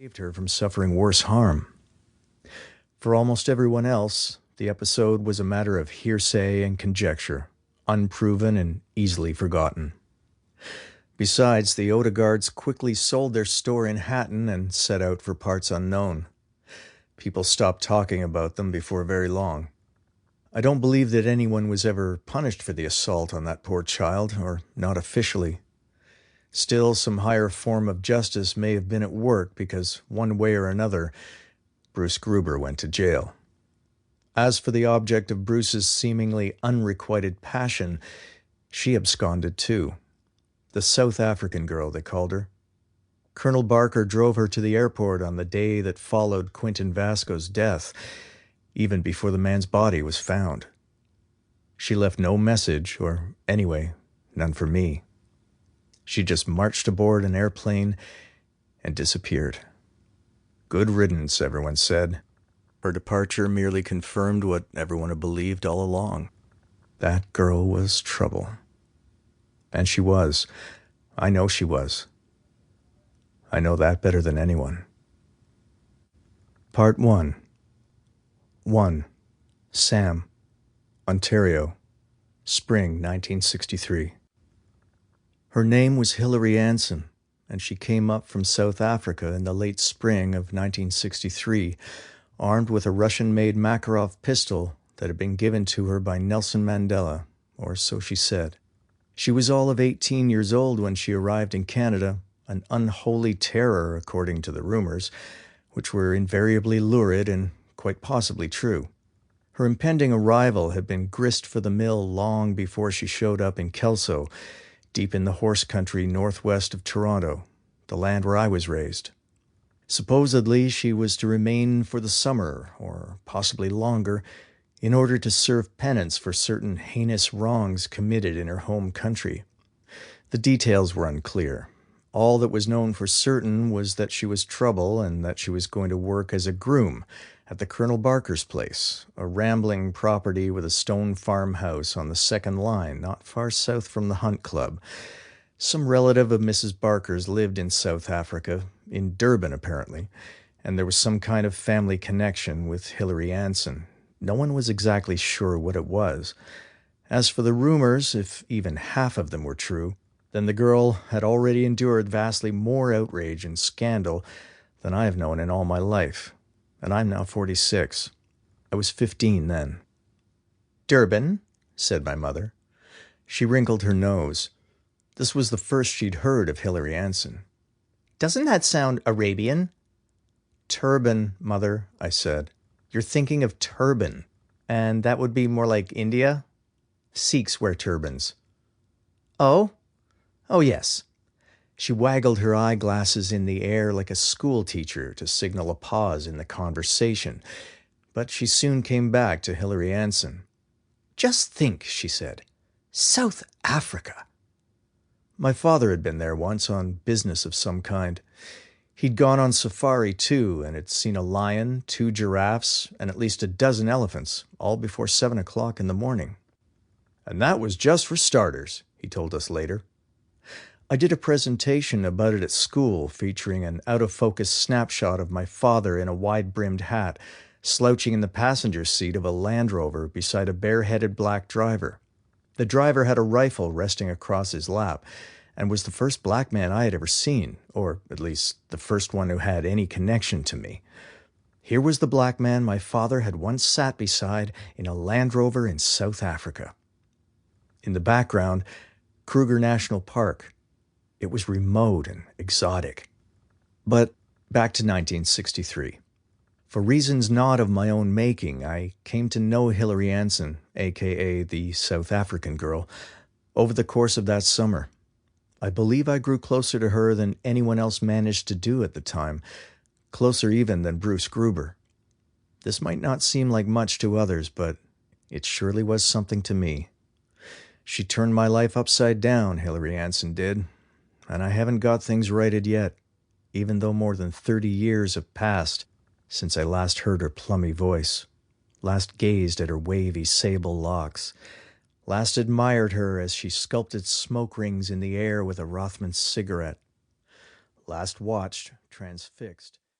saved her from suffering worse harm. For almost everyone else, the episode was a matter of hearsay and conjecture, unproven and easily forgotten. Besides, the Odegaards quickly sold their store in Hatton and set out for parts unknown. People stopped talking about them before very long. I don't believe that anyone was ever punished for the assault on that poor child, or not officially. Still, some higher form of justice may have been at work because, one way or another, Bruce Gruber went to jail. As for the object of Bruce's seemingly unrequited passion, she absconded too. The South African girl, they called her. Colonel Barker drove her to the airport on the day that followed Quentin Vasco's death, even before the man's body was found. She left no message, or anyway, none for me. She just marched aboard an airplane and disappeared. Good riddance, everyone said. Her departure merely confirmed what everyone had believed all along. That girl was trouble. And she was. I know she was. I know that better than anyone. Part 1. 1. Sam, Ontario, Spring 1963. Her name was Hilary Anson, and she came up from South Africa in the late spring of 1963, armed with a Russian-made Makarov pistol that had been given to her by Nelson Mandela, or so she said. She was all of 18 years old when she arrived in Canada, an unholy terror according to the rumors, which were invariably lurid and quite possibly true. Her impending arrival had been grist for the mill long before she showed up in Kelso, deep in the horse country northwest of Toronto, the land where I was raised. Supposedly, she was to remain for the summer, or possibly longer, in order to serve penance for certain heinous wrongs committed in her home country. The details were unclear. All that was known for certain was that she was trouble and that she was going to work as a groom at the Colonel Barker's place, a rambling property with a stone farmhouse on the second line, not far south from the Hunt Club. Some relative of Mrs. Barker's lived in South Africa, in Durban apparently, and there was some kind of family connection with Hilary Anson. No one was exactly sure what it was. As for the rumors, if even half of them were true, then the girl had already endured vastly more outrage and scandal than I have known in all my life. And I'm now 46. I was 15 then. "Durban?" said my mother. She wrinkled her nose. This was the first she'd heard of Hilary Anson. "Doesn't that sound Arabian?" "Turban, Mother," I said. "You're thinking of turban, and that would be more like India? Sikhs wear turbans." "Oh? Oh, yes." She waggled her eyeglasses in the air like a schoolteacher to signal a pause in the conversation, but she soon came back to Hilary Anson. "Just think," she said. "South Africa." My father had been there once on business of some kind. He'd gone on safari, too, and had seen a lion, 2 giraffes, and at least a dozen elephants, all before 7 o'clock in the morning. "And that was just for starters," he told us later. I did a presentation about it at school featuring an out-of-focus snapshot of my father in a wide-brimmed hat, slouching in the passenger seat of a Land Rover beside a bare-headed black driver. The driver had a rifle resting across his lap, and was the first black man I had ever seen, or at least the first one who had any connection to me. Here was the black man my father had once sat beside in a Land Rover in South Africa. In the background, Kruger National Park. It was remote and exotic. But back to 1963. For reasons not of my own making, I came to know Hilary Anson, a.k.a. the South African girl, over the course of that summer. I believe I grew closer to her than anyone else managed to do at the time, closer even than Bruce Gruber. This might not seem like much to others, but it surely was something to me. She turned my life upside down, Hilary Anson did, and I haven't got things righted yet, even though more than 30 years have passed since I last heard her plummy voice, last gazed at her wavy sable locks, last admired her as she sculpted smoke rings in the air with a Rothman cigarette, last watched, transfixed,